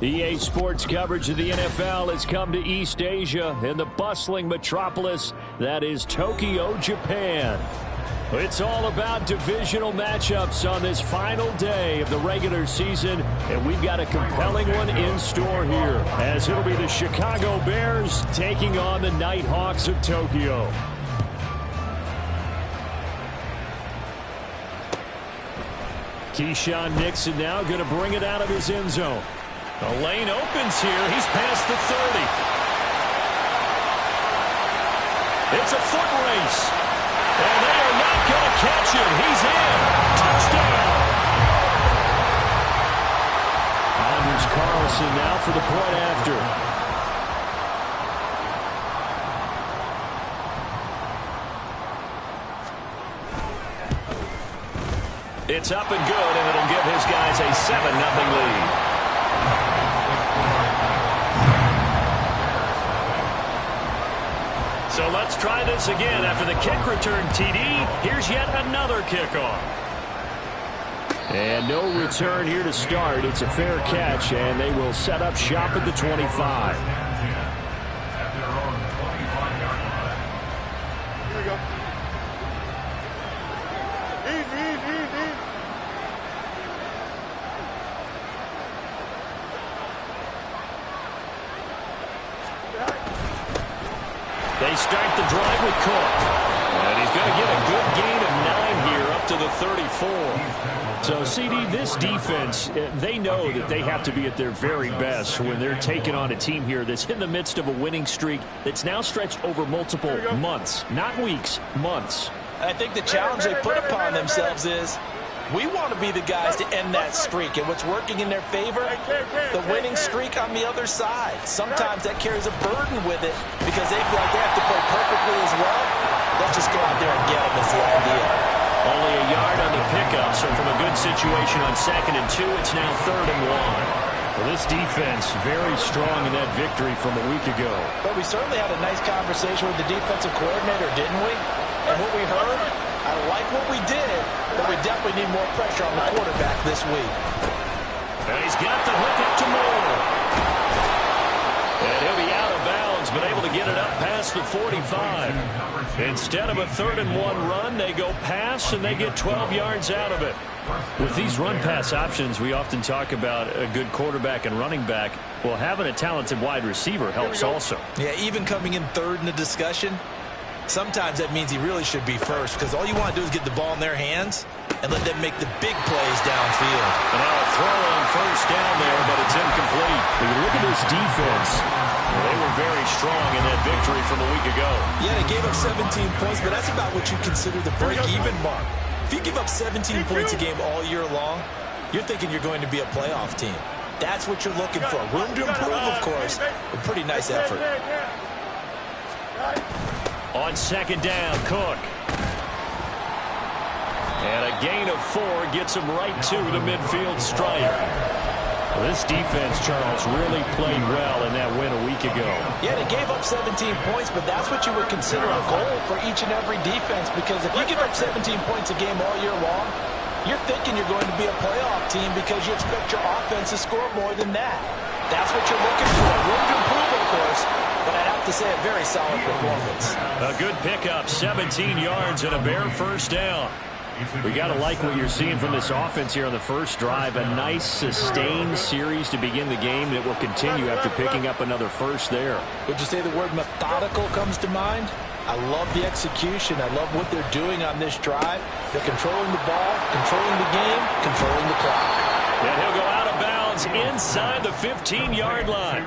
EA Sports coverage of the NFL has come to East Asia in the bustling metropolis that is Tokyo, Japan. It's all about divisional matchups on this final day of the regular season, and we've got a compelling one in store here, as it'll be the Chicago Bears taking on the Nighthawks of Tokyo. Keyshawn Nixon now going to bring it out of his end zone. The lane opens here. He's past the 30. It's a foot race. And they are not going to catch him. He's in. Touchdown. Anders Carlson now for the point after. It's up and good, and it'll give his guys a 7-0 lead. So let's try this again. After the kick return TD, here's yet another kickoff. And no return here to start. It's a fair catch, and they will set up shop at the 25. Here we go. Easy. They start the drive with Cook. And he's going to get a good gain of 9 here up to the 34. So, CD, this defense, they know that they have to be at their very best when they're taking on a team here that's in the midst of a winning streak that's now stretched over multiple months. Not weeks, months. I think the challenge they put upon themselves is we want to be the guys to end that streak. And what's working in their favor? The winning streak on the other side. Sometimes that carries a burden with it because they feel like they have to play perfectly as well. Let's just go out there and get them is the idea. Only a yard on the pickup, so from a good situation on 2nd and 2, it's now 3rd and 1. Well, this defense very strong in that victory from a week ago. But we certainly had a nice conversation with the defensive coordinator, didn't we? And what we heard, I like what we did, but we definitely need more pressure on the quarterback this week. And he's got the hook up to Moore. And he'll be out of bounds, but able to get it up past the 45. Instead of a 3rd and 1 run, they go pass, and they get 12 yards out of it. With these run-pass options, we often talk about a good quarterback and running back. Well, having a talented wide receiver helps also. Yeah, even coming in 3rd in the discussion, sometimes that means he really should be first because all you want to do is get the ball in their hands and let them make the big plays downfield. And now a throw on 1st down there, but it's incomplete. When you look at this defense, they were very strong in that victory from a week ago. Yeah, they gave up 17 points, but that's about what you consider the break-even mark. If you give up 17 points a game all year long, you're thinking you're going to be a playoff team. That's what you're looking for. Room to improve, of course, but pretty nice effort. On 2nd down, Cook. And a gain of 4 gets him right to the midfield stripe. Well, this defense, Charles, really played well in that win a week ago. Yeah, they gave up 17 points, but that's what you would consider a goal for each and every defense because if you give up 17 points a game all year long, you're thinking you're going to be a playoff team because you expect your offense to score more than that. That's what you're looking for. Room to improve, of course, but I'd have to say a very solid performance. A good pickup, 17 yards and a bare 1st down. We got to like what you're seeing from this offense here on the first drive. A nice sustained series to begin the game that will continue after picking up another first there. Would you say the word methodical comes to mind? I love the execution. I love what they're doing on this drive. They're controlling the ball, controlling the game, controlling the clock. And he'll go out of bounds inside the 15-yard line.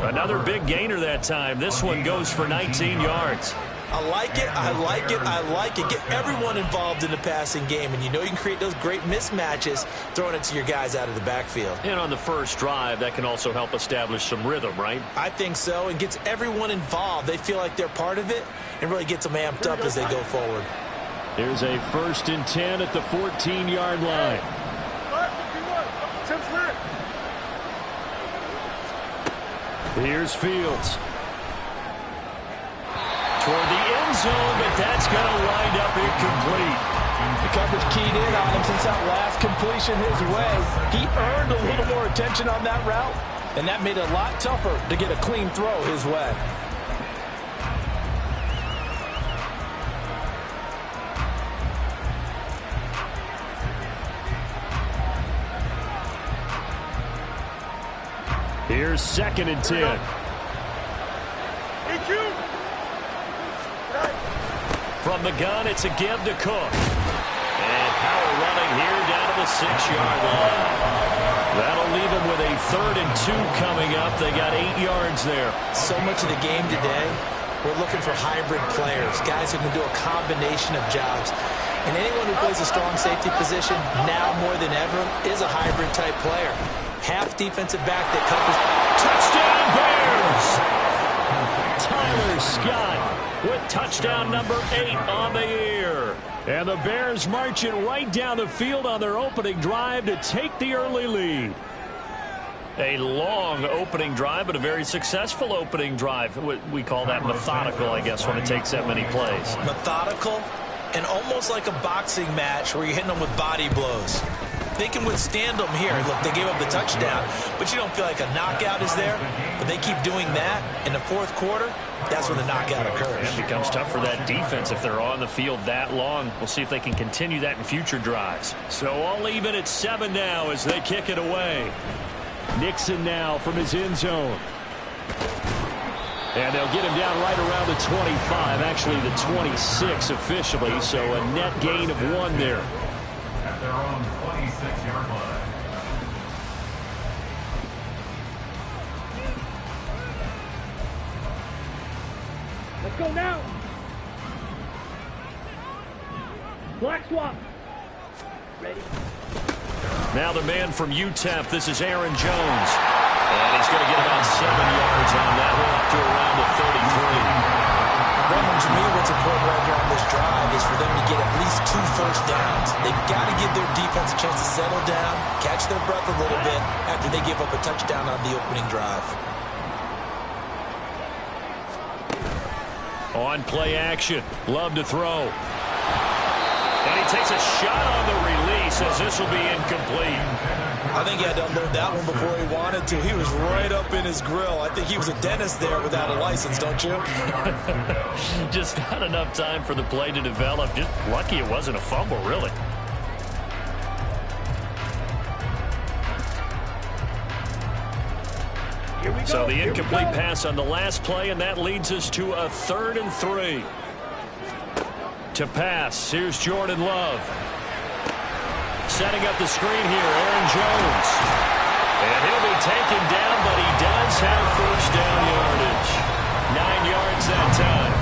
Another big gainer that time. This one goes for 19 yards. I like it, I like it, I like it. Get everyone involved in the passing game, and you know you can create those great mismatches throwing it to your guys out of the backfield. And on the first drive, that can also help establish some rhythm, right? I think so, and gets everyone involved. They feel like they're part of it and really gets them amped up as they go forward. Here's a 1st and 10 at the 14-yard line. Here's Fields. Toward the end zone, but that's going to wind up incomplete. The coverage keyed in on him since that last completion his way. He earned a little more attention on that route, And that made it a lot tougher to get a clean throw his way. Here's 2nd and 10. From the gun, it's a give to Cook. And power running here down to the 6-yard line. That'll leave them with a 3rd and 2 coming up. They got 8 yards there. So much of the game today, we're looking for hybrid players, guys who can do a combination of jobs. And anyone who plays a strong safety position, now more than ever, is a hybrid-type player. Half defensive back that covers. Touchdown, Bears! Tyler Scott with touchdown number 8 on the year. And the Bears marching right down the field on their opening drive to take the early lead. A long opening drive, but a very successful opening drive. We call that methodical, I guess, when it takes that many plays. Methodical and almost like a boxing match where you're hitting them with body blows. They can withstand them here. Look, they gave up the touchdown, but you don't feel like a knockout is there. But they keep doing that in the 4th quarter. That's when the knockout occurs. It becomes tough for that defense if they're on the field that long. We'll see if they can continue that in future drives. So all even at 7 now as they kick it away. Nixon now from his end zone. And they'll get him down right around the 25, actually the 26 officially. So a net gain of 1 there. At their own 26-yard line. Let's go now. Black swap. Ready. Now the man from UTEP, this is Aaron Jones. And he's going to get about 7 yards on that one up to around the 33. Raymond, to me, what's important right here on this drive is for them to get at least 2 first downs. They've got to give their defense a chance to settle down, catch their breath a little bit after they give up a touchdown on the opening drive. On play action, Love to throw. And he takes a shot on the release as this will be incomplete. I think he had to unload that one before he wanted to. He was right up in his grill. I think he was a dentist there without a license, don't you? Just not enough time for the play to develop. Just lucky it wasn't a fumble, really. So the incomplete pass on the last play, and that leads us to a 3rd and 3. To pass, here's Jordan Love. Setting up the screen here, Aaron Jones. And he'll be taken down, but he does have first down yardage. 9 yards that time.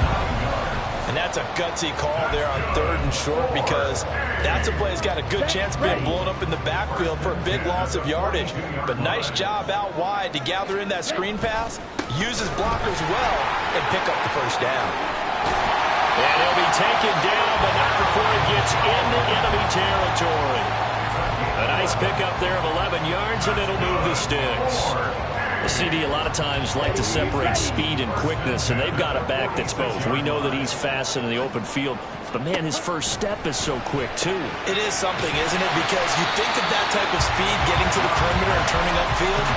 And that's a gutsy call there on 3rd and short because that's a play that's got a good chance of being blown up in the backfield for a big loss of yardage. But nice job out wide to gather in that screen pass, use his blockers well, and pick up the first down. And he'll be taken down, but not before he gets into enemy territory. A nice pickup there of 11 yards, and it'll move the sticks. The CD a lot of times like to separate speed and quickness, and they've got a back that's both. We know that he's fast in the open field, but, man, his first step is so quick, too. It is something, isn't it? Because you think of that type of speed getting to the perimeter and turning upfield,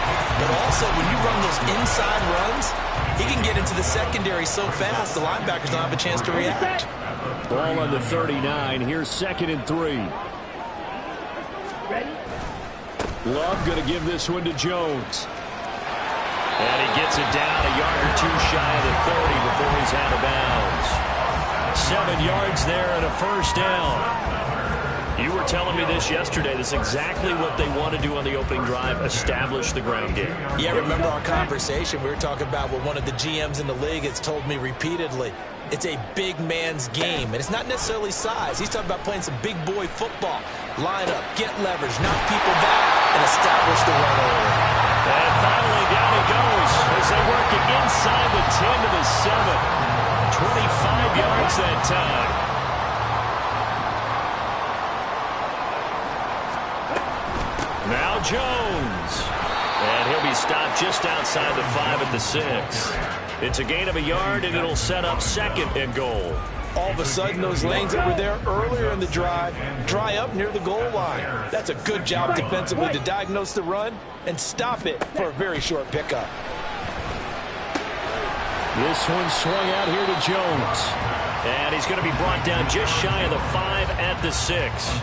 but also when you run those inside runs, he can get into the secondary so fast the linebackers don't have a chance to react. Ball on the 39. Here's 2nd and 3. Ready? Love going to give this one to Jones. And he gets it down a yard or 2 shy of the 30 before he's out of bounds. 7 yards there and a first down. You were telling me this yesterday. This is exactly what they want to do on the opening drive, establish the ground game. Yeah, remember our conversation? We were talking about what one of the GMs in the league has told me repeatedly. It's a big man's game, and it's not necessarily size. He's talking about playing some big boy football. Line up, get leverage, knock people back, and establish the run early. And finally, down he goes as they work it inside the 10 to the 7. 25 yards that time. Now Jones. And he'll be stopped just outside the 5 at the 6. It's a gain of a yard, and it'll set up 2nd and goal. All of a sudden, those lanes that were there earlier in the drive dry up near the goal line. That's a good job defensively to diagnose the run and stop it for a very short pickup. This one swung out here to Jones. And he's going to be brought down just shy of the 5 at the 6.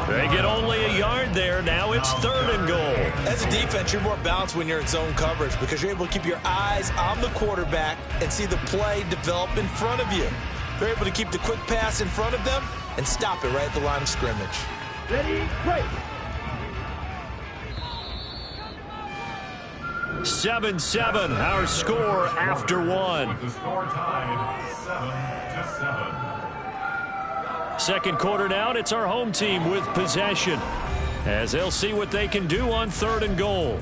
They get only a yard there. Now it's 3rd and goal. As a defense, you're more balanced when you're in zone coverage because you're able to keep your eyes on the quarterback and see the play develop in front of you. They're able to keep the quick pass in front of them and stop it right at the line of scrimmage. Ready, break. 7-7, our score after 1. The score tied 7-7. Second quarter down, it's our home team with possession as they'll see what they can do on 3rd and goal.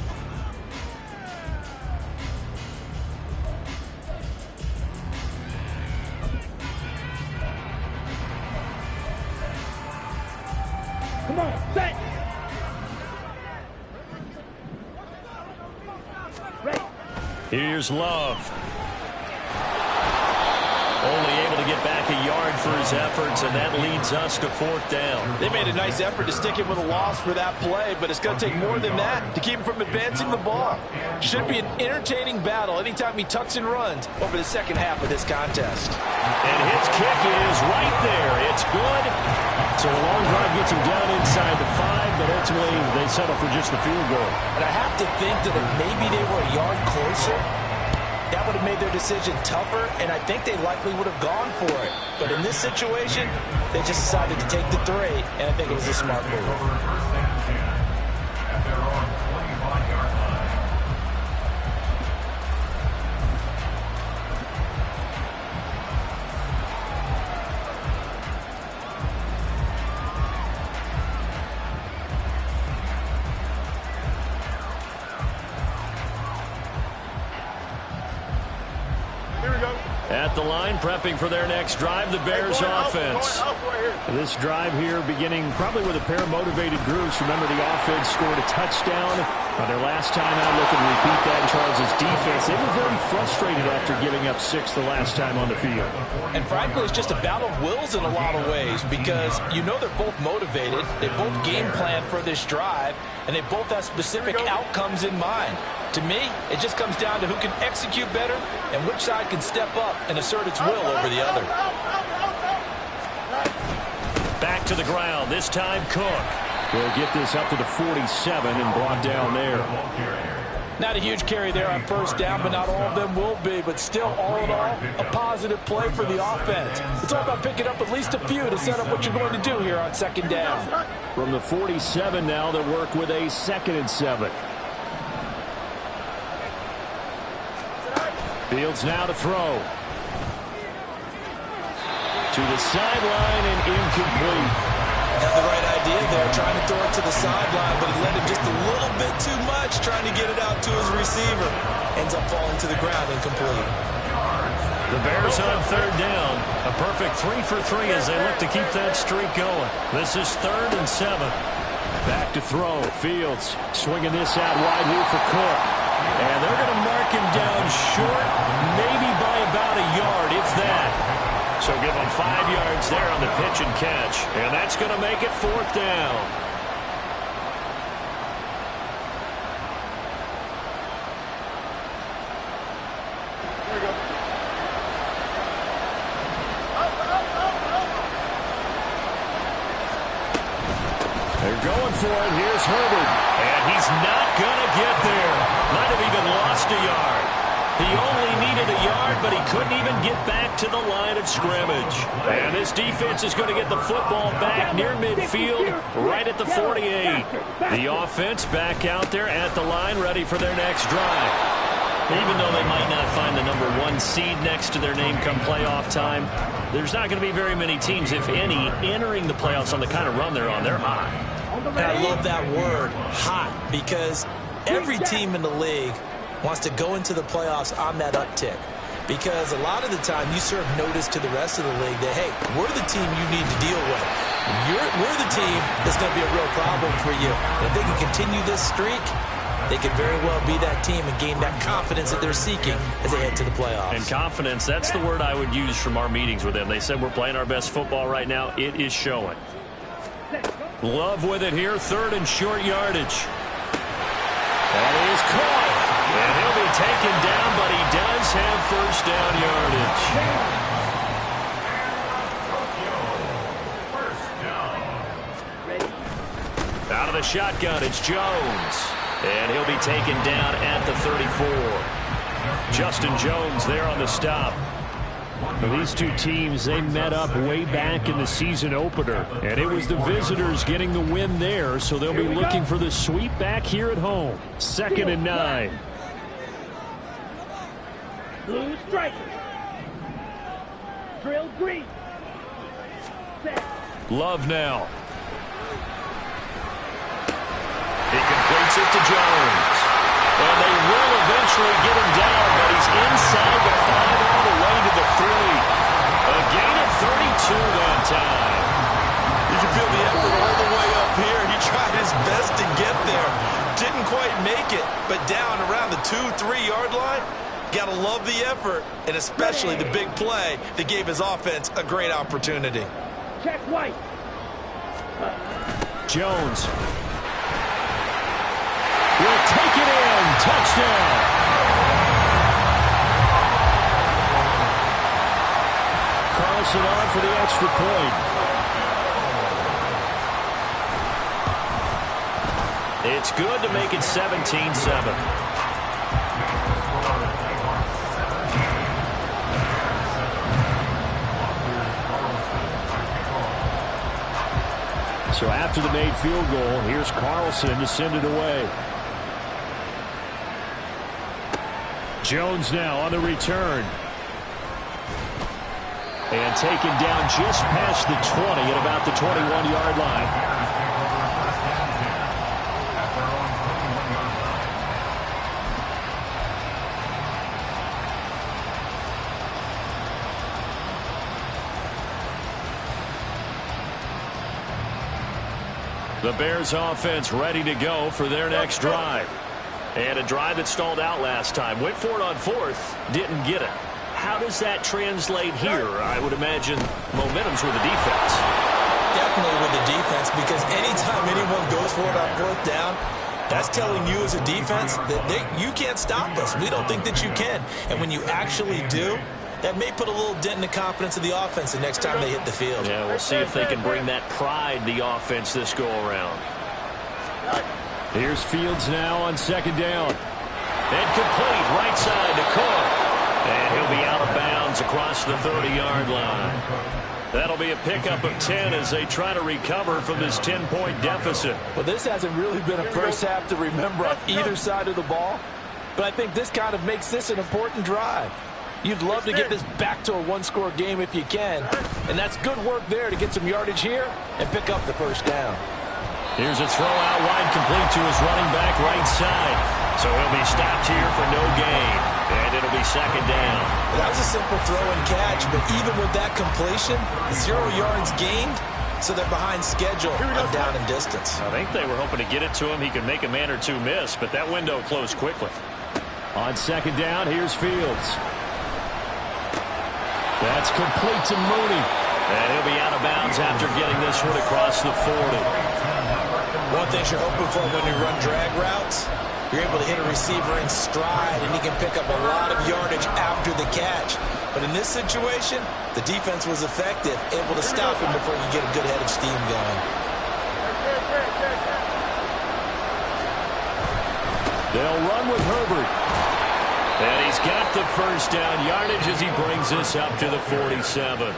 Come on, set. Ready. Here's Love. Only able to get back a yard for his efforts, and that leads us to 4th down. They made a nice effort to stick him with a loss for that play, but it's going to take more than that to keep him from advancing the ball. Should be an entertaining battle anytime he tucks and runs over the second half of this contest. And his kick is right there. It's good. So the long drive gets him down inside the 5, but ultimately they settle for just the field goal. And I have to think that if maybe they were a yard closer, that would have made their decision tougher, and I think they likely would have gone for it. But in this situation, they just decided to take the 3, and I think it was a smart move. First and 10 at their own 25-yard line. At the line, prepping for their next drive, the Bears offense. This drive here beginning probably with a pair of motivated groups. Remember, the offense scored a touchdown their last time out. Looking to repeat that in Charles' defense. They were very frustrated after giving up 6 the last time on the field. And frankly, it's just a battle of wills in a lot of ways because you know they're both motivated. They both game plan for this drive, and they both have specific outcomes in mind. To me, it just comes down to who can execute better and which side can step up and assert its will over the other. Back to the ground. This time, Cook will get this up to the 47 and brought down there. Not a huge carry there on first down, but not all of them will be. But still, all in all, a positive play for the offense. It's all about picking up at least a few to set up what you're going to do here on second down. From the 47 now, they'll work with a 2nd and 7. Fields now to throw. To the sideline and incomplete. Had the right idea there, trying to throw it to the sideline, but he let him just a little bit too much, trying to get it out to his receiver. Ends up falling to the ground incomplete. The Bears on 3rd down. A perfect 3 for 3 as they look to keep that streak going. This is 3rd and 7. Back to throw. Fields swinging this out wide here for Cook. And they're going to mark him down short, maybe by about a yard, if that. So give him 5 yards there on the pitch and catch. And that's going to make it 4th down. There we go. They're going for it. Here's Herbert. And he's not going to get there. Might have even lost a yard. He only needed a yard, but he couldn't even get back to the line of scrimmage. And this defense is going to get the football back near midfield, right at the 48. The offense back out there at the line, ready for their next drive. Even though they might not find the number 1 seed next to their name come playoff time, there's not going to be very many teams, if any, entering the playoffs on the kind of run they're on. They're hot. And I love that word, hot, because every team in the league wants to go into the playoffs on that uptick. Because a lot of the time you serve notice to the rest of the league that, hey, we're the team you need to deal with. We're the team that's going to be a real problem for you. And if they can continue this streak, they could very well be that team and gain that confidence that they're seeking as they head to the playoffs. And confidence, that's the word I would use from our meetings with them. They said we're playing our best football right now. It is showing. Love with it here, 3rd and short yardage. That is caught. And he'll be taken down, but he does have first down yardage. Out of the shotgun, it's Jones. And he'll be taken down at the 34. Justin Jones there on the stop. Well, these two teams, they met up way back in the season opener, and it was the visitors getting the win there, so they'll be looking for the sweep back here at home. 2nd and 9. Blue striker. Drill green. Set. Love now. He completes it to Jones. And they will eventually get him down, but he's inside the 5 all the way to the 3. A gain of 32 that time. You can feel the effort all the way up here. He tried his best to get there. Didn't quite make it, but down around the 2-3 yard line. Got to love the effort, and especially the big play that gave his offense a great opportunity. Check white. Jones will take it in. Touchdown. Carlson on for the extra point. It's good to make it 17-7. So after the made field goal, here's Carlson to send it away. Jones now on the return. And taken down just past the 20 at about the 21-yard line. The Bears offense ready to go for their next drive. And a drive that stalled out last time. Went for it on 4th, didn't get it. How does that translate here? I would imagine momentum's with the defense. Definitely with the defense, because anytime anyone goes for it on 4th down, that's telling you as a defense that you can't stop us. We don't think that you can. And when you actually do, that may put a little dent in the confidence of the offense the next time they hit the field. Yeah, we'll see if they can bring that pride, the offense, this go-around. Here's Fields now on 2nd down. And complete, right side to Cook. And he'll be out of bounds across the 30-yard line. That'll be a pickup of 10 as they try to recover from this 10-point deficit. Well, this hasn't really been a first half to remember on either side of the ball, but I think this kind of makes this an important drive. You'd love to get this back to a one-score game if you can, and that's good work there to get some yardage here and pick up the first down. Here's a throw out wide, complete to his running back right side. So he'll be stopped here for no gain, and it'll be 2nd down. That was a simple throw and catch, but even with that completion, 0 yards gained, so they're behind schedule on down and distance. I think they were hoping to get it to him. He could make a man or two miss, but that window closed quickly. On 2nd down, here's Fields. That's complete to Mooney. And he'll be out of bounds after getting this one across the 40. One thing you're hoping for when you run drag routes, you're able to hit a receiver in stride, and he can pick up a lot of yardage after the catch. But in this situation, the defense was effective, able to stop him before you get a good head of steam going. They'll run with Herbert. And he's got the first down yardage as he brings this up to the 47.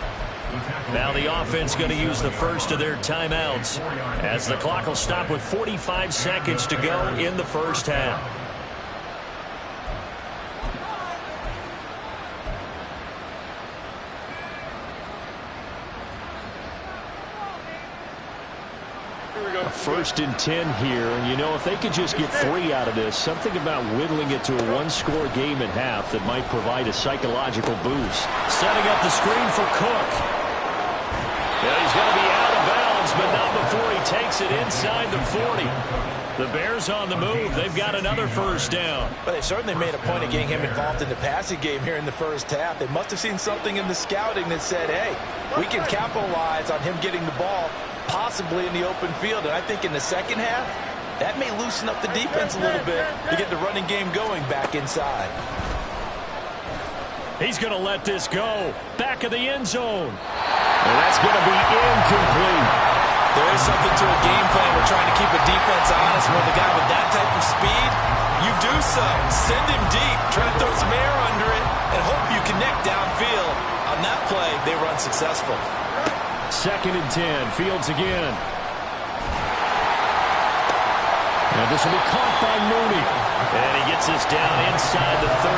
Now the offense going to use the first of their timeouts as the clock will stop with 45 seconds to go in the first half. A 1st and 10 here, and you know, if they could just get 3 out of this, something about whittling it to a one-score game at half that might provide a psychological boost. Setting up the screen for Cook. Yeah, he's going to be out of bounds, but not before he takes it inside the 40. The Bears on the move. They've got another first down. But they certainly made a point of getting him involved in the passing game here in the first half. They must have seen something in the scouting that said, hey, we can capitalize on him getting the ball, possibly in the open field. And I think in the second half, that may loosen up the defense a little bit to get the running game going back inside. He's going to let this go. Back of the end zone. And that's going to be incomplete. There is something to a game plan. We're trying to keep a defense honest. When the guy with that type of speed, you do so. Send him deep. Try to throw some air under it and hope you connect downfield. On that play, they run successful. 2nd and 10. Fields again. And this will be caught by Mooney. And he gets this down inside the 35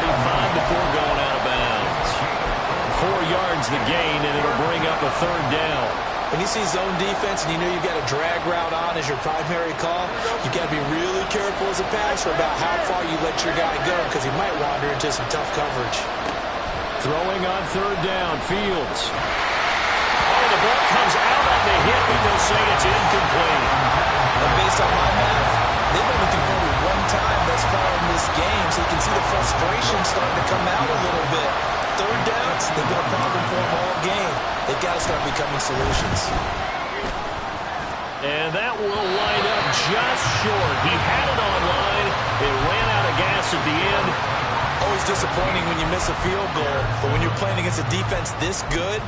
before going out of bounds. 4 yards the gain, and it'll bring up a 3rd down. When you see zone defense and you know you've got a drag route on as your primary call, you've got to be really careful as a passer about how far you let your guy go because he might wander into some tough coverage. Throwing on 3rd down, Fields. Oh, the ball comes out on the hit, but they'll say it's incomplete. And based on my math, they've only converted 1 time thus far in this game, so you can see the frustration starting to come out a little bit. 3rd downs, they've been a problem for them all game. They've got to start becoming solutions. And that will line up just short. He had it on line. It ran out of gas at the end. Always disappointing when you miss a field goal, but when you're playing against a defense this good,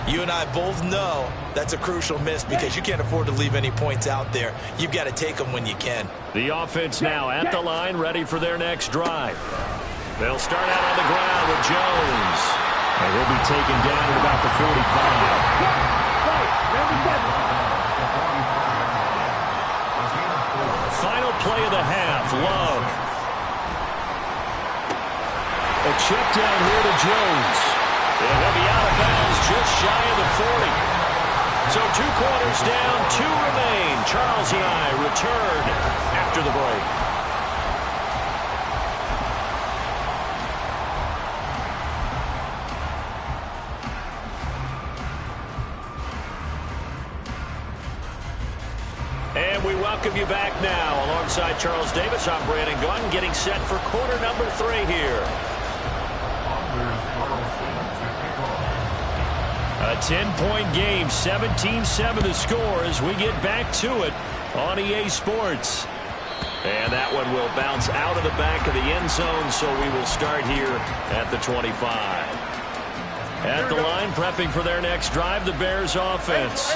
you and I both know that's a crucial miss because you can't afford to leave any points out there. You've got to take them when you can. The offense now at the line, ready for their next drive. They'll start out on the ground with Jones. And he'll be taken down at about the 45. Final play of the half, Love. A check down here to Jones. And he'll be out of bounds just shy of the 40. So 2 quarters down, 2 remain. Charles and I return after the break. And we welcome you back now. Alongside Charles Davis, I'm Brandon Gunn, getting set for quarter number 3 here. A 10-point game, 17-7 the score as we get back to it on EA Sports. And that one will bounce out of the back of the end zone, so we will start here at the 25. At the line, prepping for their next drive, the Bears offense.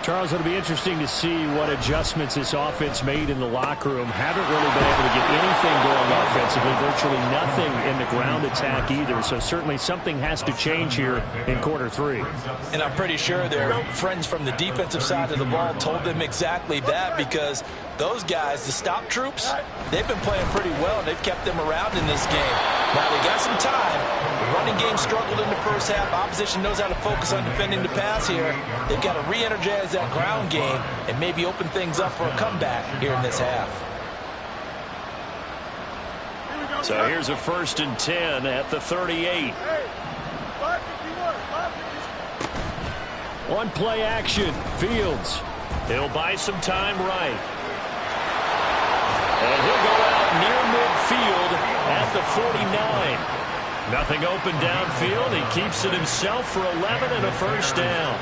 Charles, it'll be interesting to see what adjustments this offense made in the locker room. Haven't really been able to get anything going offensively, virtually nothing in the ground attack either. So certainly something has to change here in quarter 3. And I'm pretty sure their friends from the defensive side of the ball told them exactly that because those guys, the stop troops, they've been playing pretty well. They've kept them around in this game. Now they got some time. The running game struggled in the first half. Opposition knows how to focus on defending the pass here. They've got to re-energize that ground game and maybe open things up for a comeback here in this half. So here's a 1st and 10 at the 38. One play action. Fields. He'll buy some time right. And he'll go out near midfield at the 49. Nothing open downfield. He keeps it himself for 11 and a first down.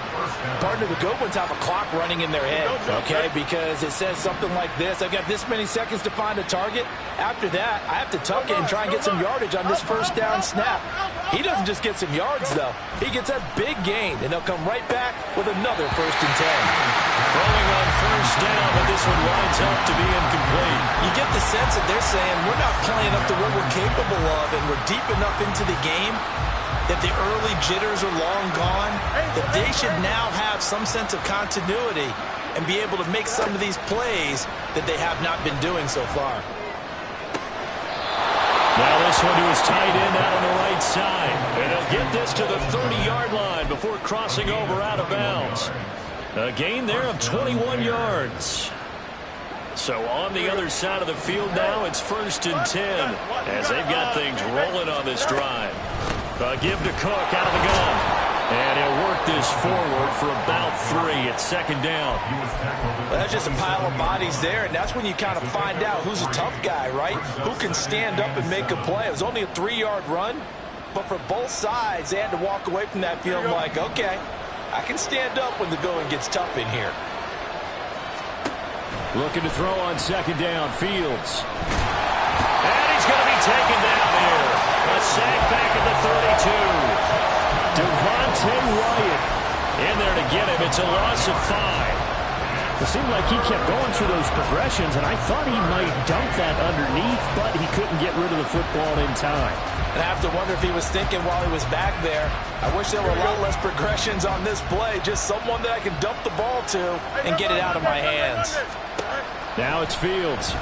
Partner, the good ones have a clock running in their head, okay? Because it says something like this. I've got this many seconds to find a target. After that, I have to tuck it and try and get some yardage on this first down snap. He doesn't just get some yards, though. He gets a big gain, and they'll come right back with another 1st and 10. Throwing on first down, but this one winds up to be incomplete. You get the sense that they're saying we're not playing up to what we're capable of, and we're deep enough into the game that the early jitters are long gone, that they should now have some sense of continuity and be able to make some of these plays that they have not been doing so far. Now this one to his tight end out on the right side. And he'll get this to the 30-yard line before crossing over out of bounds. A gain there of 21 yards. So on the other side of the field now, it's 1st and 10 as they've got things rolling on this drive. Give to Cook out of the gun. And he'll work this forward for about 3 at second down. Well, that's just a pile of bodies there, and that's when you kind of find out who's a tough guy, right? Who can stand up and make a play. It was only a 3-yard run, but for both sides, they had to walk away from that feeling like, okay, I can stand up when the going gets tough in here. Looking to throw on second down, Fields. And he's going to be taken down here. A sack back at the 32. Devontae Wyatt in there to get him. It's a loss of 5. It seemed like he kept going through those progressions, and I thought he might dump that underneath, but he couldn't get rid of the football in time. And I have to wonder if he was thinking while he was back there, I wish there were a lot less progressions on this play, just someone that I can dump the ball to and get it out of my hands. Now it's Fields.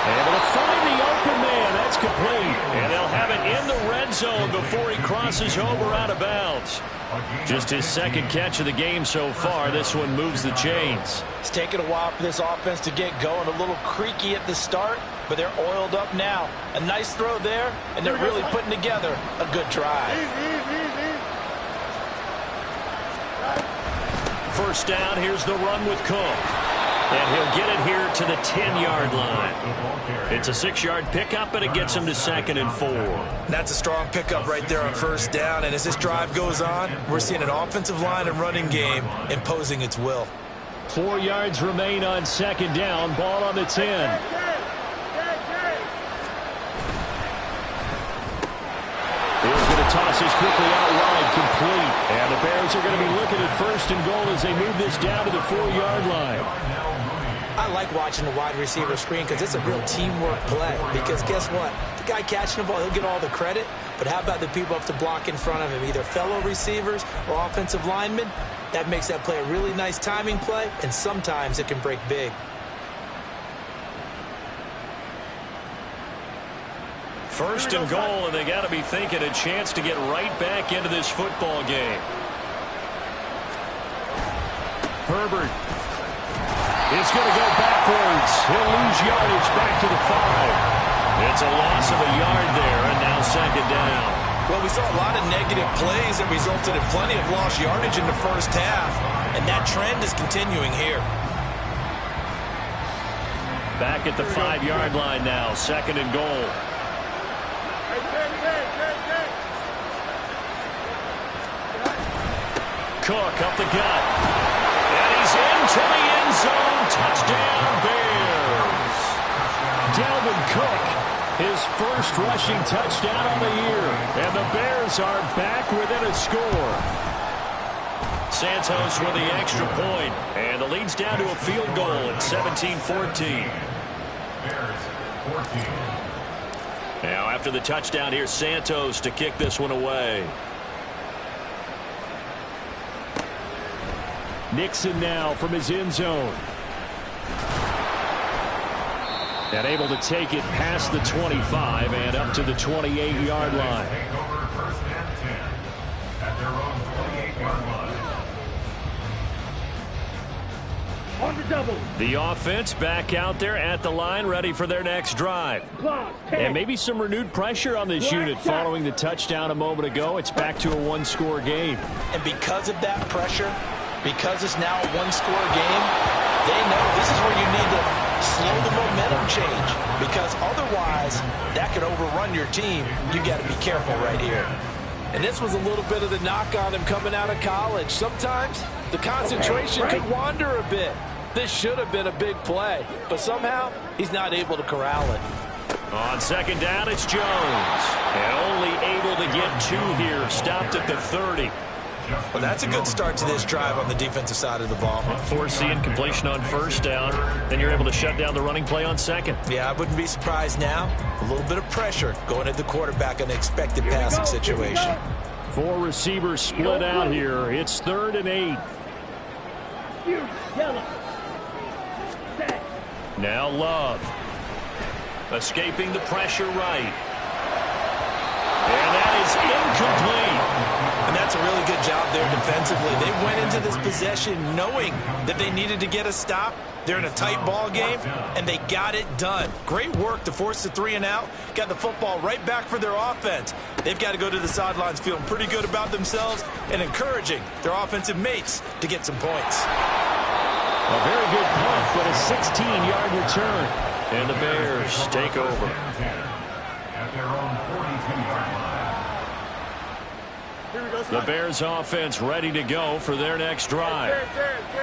Able to find the open man. That's complete. And they'll have it in the red zone before he crosses over out of bounds. Just his second catch of the game so far. This one moves the chains. It's taken a while for this offense to get going. A little creaky at the start, but they're oiled up now. A nice throw there, and they're really putting together a good drive. First down, here's the run with Cook. And he'll get it here to the 10-yard line. It's a 6-yard pickup, and it gets him to 2nd and 4. That's a strong pickup right there on first down. And as this drive goes on, we're seeing an offensive line and running game imposing its will. 4 yards remain on second down. Ball on the 10. He's going to toss this quickly out wide, complete. And the Bears are going to be looking at 1st and goal as they move this down to the 4-yard line. I like watching the wide receiver screen because it's a real teamwork play. Because guess what? The guy catching the ball, he'll get all the credit. But how about the people up to block in front of him, either fellow receivers or offensive linemen? That makes that play a really nice timing play, and sometimes it can break big. First and goal, and they got to be thinking a chance to get right back into this football game. Herbert is going to go backwards. He'll lose yardage back to the 5. It's a loss of a yard there, and now second down. Well, we saw a lot of negative plays that resulted in plenty of lost yardage in the first half, and that trend is continuing here. Back at the 5-yard line now, 2nd and goal. Cook up the gut. And he's into the end zone. Touchdown, Bears. Dalvin Cook, his first rushing touchdown on the year. And the Bears are back within a score. Santos with the extra point. And the lead's down to a field goal at 17-14. Now after the touchdown, here's Santos to kick this one away. Nixon now from his end zone. And able to take it past the 25 and up to the 28-yard line. On the double. The offense back out there at the line, ready for their next drive. Clock, 10. And maybe some renewed pressure on this unit following the touchdown a moment ago. It's back to a one-score game. And because of that pressure, because it's now a one-score game, they know this is where you need to slow the momentum change. Because otherwise, that could overrun your team. You got to be careful right here. And this was a little bit of the knock on him coming out of college. Sometimes the concentration could wander a bit. This should have been a big play, but somehow he's not able to corral it. On second down, it's Jones. And only able to get 2 here. Stopped at the 30. Well, that's a good start to this drive on the defensive side of the ball. Force the incompletion on first down. Then you're able to shut down the running play on second. Yeah, I wouldn't be surprised now. A little bit of pressure going at the quarterback in an expected passing situation. 4 receivers split out here. It's 3rd and 8. Now Love. Escaping the pressure right. And that is incomplete. And that's a really good job there defensively. They went into this possession knowing that they needed to get a stop. They're in a tight ball game, and they got it done. Great work to force the 3 and out. Got the football right back for their offense. They've got to go to the sidelines feeling pretty good about themselves and encouraging their offensive mates to get some points. A very good punt, but a 16-yard return. And the Bears take over. At their own 42-yard line. The Bears offense ready to go for their next drive.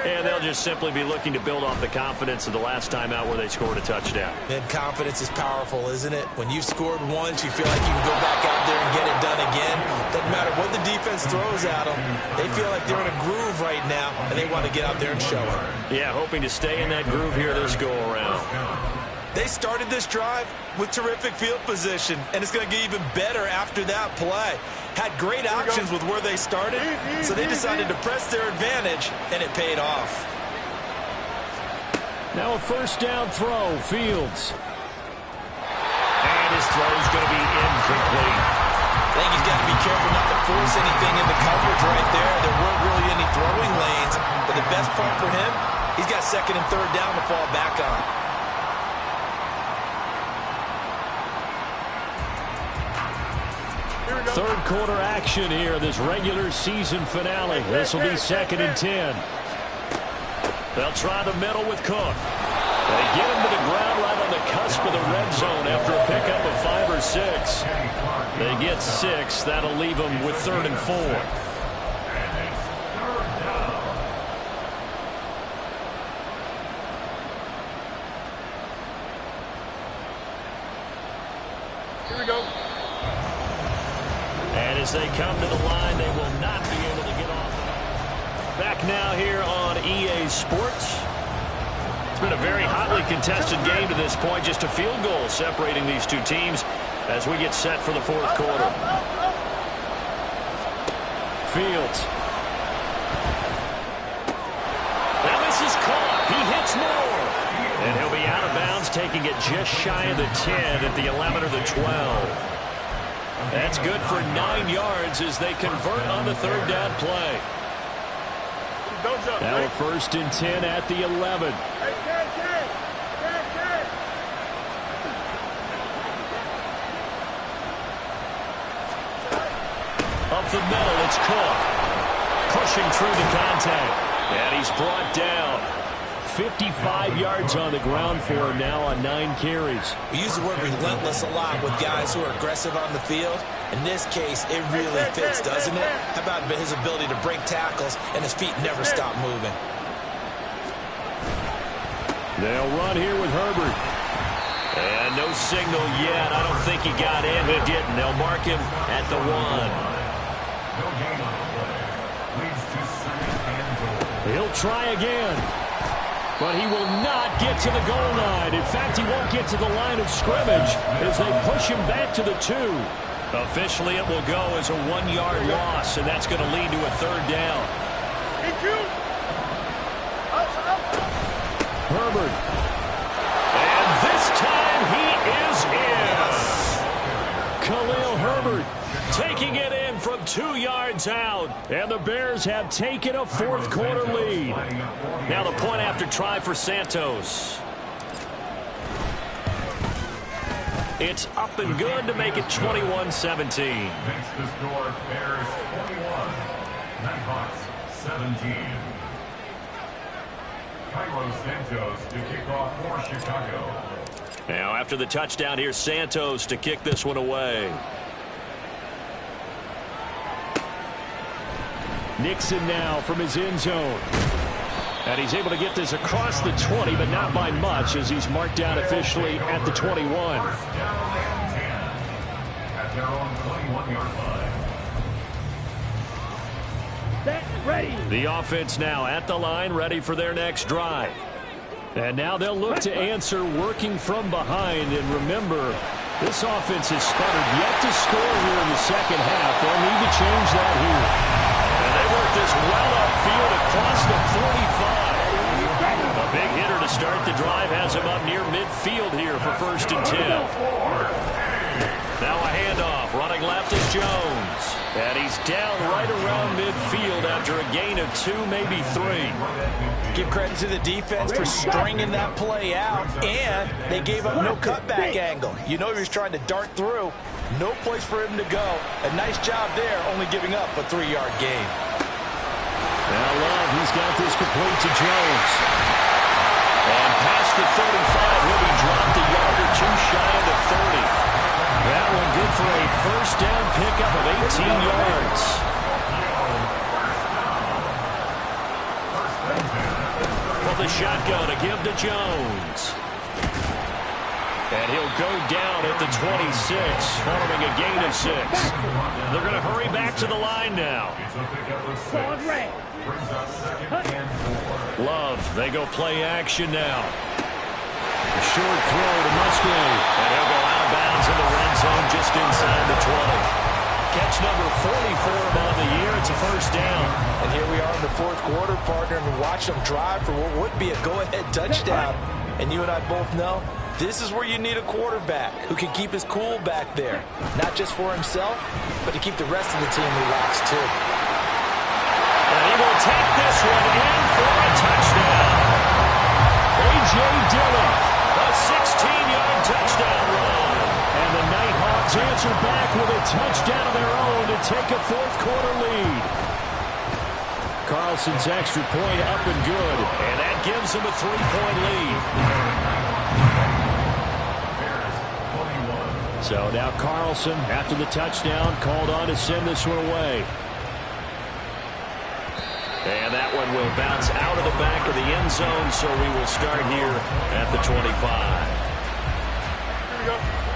And they'll just simply be looking to build off the confidence of the last time out where they scored a touchdown. And confidence is powerful, isn't it? When you've scored once, you feel like you can go back out there and get it done again. Doesn't matter what the defense throws at them. They feel like they're in a groove right now, and they want to get out there and show it. Yeah, hoping to stay in that groove here this go-around. They started this drive with terrific field position, and it's going to get even better after that play. Had great options with where they started, so they decided to press their advantage, and it paid off. Now a first down throw, Fields. And his throw is going to be incomplete. I think he's got to be careful not to force anything in the coverage right there. There weren't really any throwing lanes, but the best part for him, he's got second and third down to fall back on. Third quarter action here, this regular season finale. This will be 2nd and 10. They'll try the middle with Cook. They get him to the ground right on the cusp of the red zone after a pickup of 5 or 6. They get 6. That'll leave them with 3rd and 4. Here we go. And as they come to the line, they will not be able to get off. Back now here on EA Sports. It's been a very hotly contested game to this point. Just a field goal separating these two teams as we get set for the 4th quarter. Fields. Now this is caught. He hits more. And he'll be out of bounds, taking it just shy of the 10 at the 11 or the 12. That's good for 9 yards as they convert on the 3rd down play. Now a 1st and 10 at the 11. Up the middle, it's Cook. Pushing through the contact. And he's brought down. 55 yards on the ground for him now on 9 carries. We use the word relentless a lot with guys who are aggressive on the field. In this case, it really fits, doesn't it? How about his ability to break tackles and his feet never stop moving? They'll run here with Herbert. And no signal yet. I don't think he got in. He didn't. They'll mark him at the 1. No gain on the play. Leads to 2nd and goal. He'll try again. But he will not get to the goal line. In fact, he won't get to the line of scrimmage as they push him back to the 2. Officially, it will go as a 1-yard loss, and that's going to lead to a 3rd down. Herbert. And this time he is in. Khalil Herbert Taking it in from 2 yards out. And the Bears have taken a 4th quarter lead. Now the point after try for Santos. It's up and good to make it 21-17. Makes the score Bears 21, Nighthawks 17. Cairo Santos to kick off for Chicago. Now after the touchdown, here's Santos to kick this one away. Nixon now from his end zone. And he's able to get this across the 20, but not by much as he's marked down officially at the 21. First down and 10 at their own 21-yard line. Set, ready. The offense now at the line, ready for their next drive. And now they'll look to answer working from behind. And remember, this offense has sputtered yet to score here in the second half. They'll need to change that here. And they work this well upfield across the 45. A big hitter to start the drive has him up near midfield here for 1st and 10. Now a handoff. Running left is Jones. And he's down right around midfield after a gain of 2, maybe 3. Give credit to the defense for stringing that play out, and they gave up no cutback angle. You know he was trying to dart through, No place for him to go. A nice job there, only giving up a 3-yard gain. Now Love, he's got this complete to Jones. And past the 35, he'll be dropped a yard or two shy of the 30. That one good for a first down pickup of 18 yards. From the shotgun, a give to Jones. And he'll go down at the 26, following a gain of 6. They're going to hurry back to the line now. Love, they go play action now. A short throw to Musgrave. And he'll go out of bounds in the red zone just inside the 20. Catch number 44 on the year. It's a first down. And here we are in the fourth quarter, partner, and watch them drive for what would be a go-ahead touchdown. And you and I both know this is where you need a quarterback who can keep his cool back there. Not just for himself, but to keep the rest of the team relaxed, too. And he will take this one in for a touchdown. A.J. Dillon, a 16-yard touchdown run. And the Nighthawks answer back with a touchdown of their own to take a fourth quarter lead. Carlson's extra point up and good. And that gives him a 3-point lead. So now Carlson, after the touchdown, called on to send this one away. And that one will bounce out of the back of the end zone, so we will start here at the 25.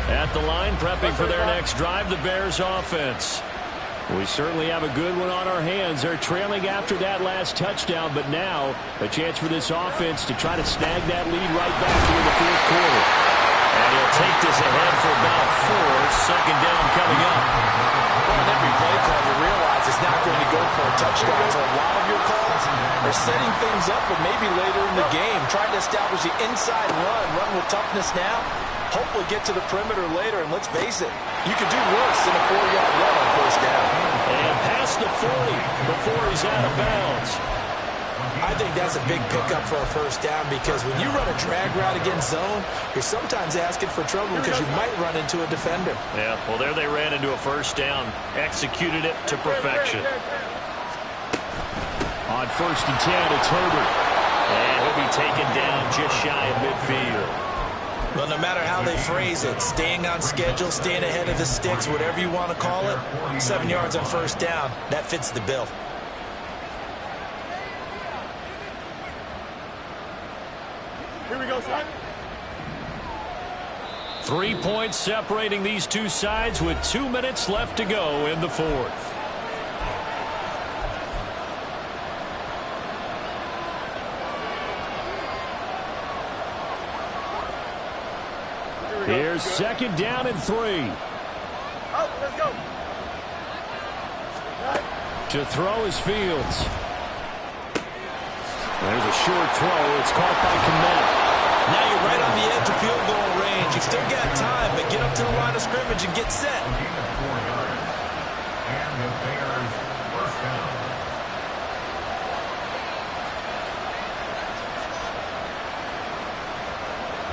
At the line, prepping for their next drive, the Bears offense. We certainly have a good one on our hands. They're trailing after that last touchdown, but now a chance for this offense to try to snag that lead right back here in the fourth quarter. And he'll take this ahead for about 4. Second down coming up. Well, in every play call, you realize it's not going to go for a touchdown. So a lot of your calls are setting things up for maybe later in the game, trying to establish the inside run with toughness now. Hopefully get to the perimeter later, and let's face it, you could do worse than a 4-yard run on first down. And past the 40 before he's out of bounds. I think that's a big pickup for a first down because when you run a drag route against zone, you're sometimes asking for trouble because you might run into a defender. Yeah, well, there they ran into a first down. Executed it to perfection. On first and 10, it's Herbert. And he'll be taken down just shy of midfield. Well, no matter how they phrase it, staying on schedule, staying ahead of the sticks, whatever you want to call it, 7 yards on first down, that fits the bill. Here we go, son. 3 points separating these two sides with 2 minutes left to go in the fourth. Here's second down and 3. Out, let's go. To throw is Fields. There's a short throw. It's caught by Kmet. Now you're right on the edge of field goal range. You've still got time, but get up to the line of scrimmage and get set. And the Bears first down.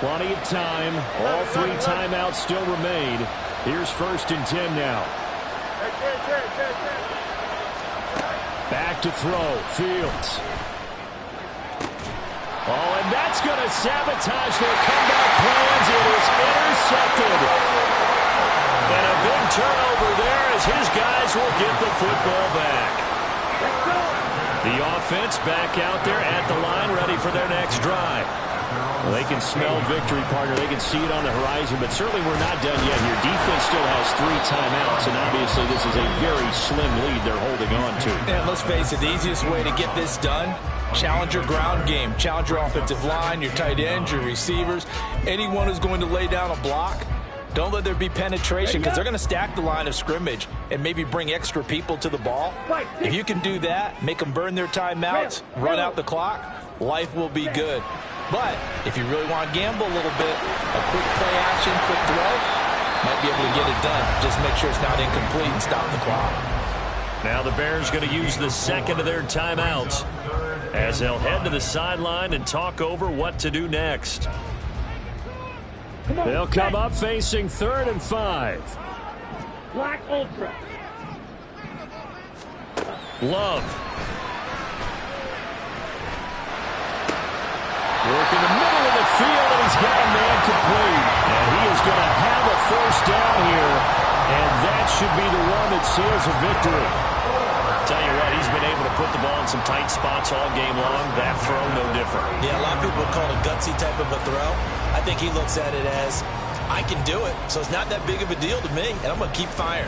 Plenty of time. All 3 timeouts still remain. Here's first and 10 now. Back to throw. Fields. Oh, and that's going to sabotage their comeback plans. It is intercepted. And a big turnover there as his guys will get the football back. The offense back out there at the line, ready for their next drive. Well, they can smell victory, partner. They can see it on the horizon, but certainly we're not done yet here. Defense still has 3 timeouts, and obviously this is a very slim lead they're holding on to. And let's face it, the easiest way to get this done, challenge your ground game. Challenge your offensive line, your tight ends, your receivers. Anyone who's going to lay down a block, don't let there be penetration because they're going to stack the line of scrimmage and maybe bring extra people to the ball. If you can do that, make them burn their timeouts, run out the clock, life will be good. But if you really want to gamble a little bit, a quick play action, quick throw, might be able to get it done. Just make sure it's not incomplete and stop the clock. Now the Bears going to use the second of their timeouts as they'll head to the sideline and talk over what to do next. They'll come up facing 3rd and 5. Black Ultra. Love. Work in the middle of the field, and he's got a man complete. And he is going to have a first down here, and that should be the one that seals a victory. Tell you what, he's been able to put the ball in some tight spots all game long. That throw, no different. Yeah, a lot of people would call it a gutsy type of a throw. I think he looks at it as, I can do it, so it's not that big of a deal to me, and I'm going to keep firing.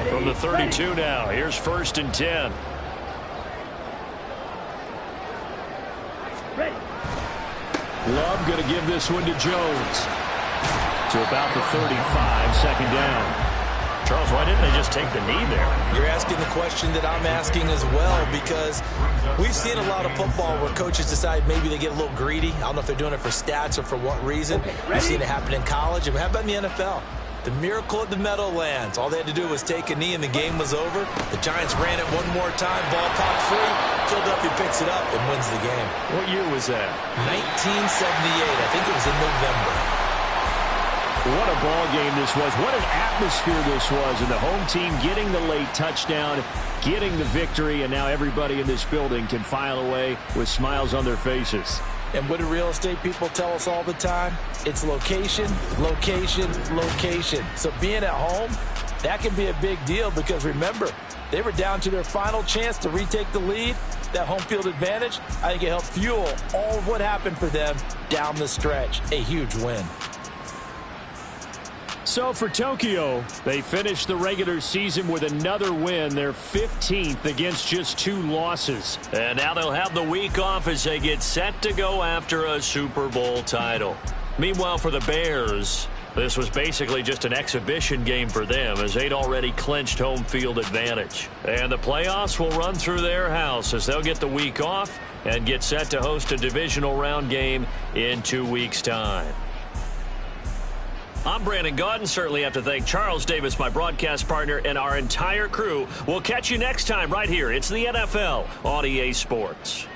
From the 32 now, here's 1st and 10. Ready. Love going to give this one to Jones. To about the 35, second down. Charles, why didn't they just take the knee there? You're asking the question that I'm asking as well, because we've seen a lot of football where coaches decide maybe they get a little greedy. I don't know if they're doing it for stats or for what reason. We've seen it happen in college. And how about in the NFL? The miracle of the Meadowlands. All they had to do was take a knee and the game was over. The Giants ran it one more time. Ball popped free. Philadelphia picks it up and wins the game. What year was that? 1978. I think it was in November. What a ball game this was. What an atmosphere this was. And the home team getting the late touchdown, getting the victory, and now everybody in this building can file away with smiles on their faces. And what do real estate people tell us all the time? It's location, location, location. So being at home, that can be a big deal because remember, they were down to their final chance to retake the lead. That home field advantage, I think it helped fuel all of what happened for them down the stretch. A huge win. So for Tokyo, they finished the regular season with another win. They're 15th against just 2 losses. And now they'll have the week off as they get set to go after a Super Bowl title. Meanwhile, for the Bears, this was basically just an exhibition game for them as they'd already clinched home field advantage. And the playoffs will run through their house as they'll get the week off and get set to host a divisional round game in 2 weeks' time. I'm Brandon Gaudin. Certainly have to thank Charles Davis, my broadcast partner, and our entire crew. We'll catch you next time right here. It's the NFL on EA Sports.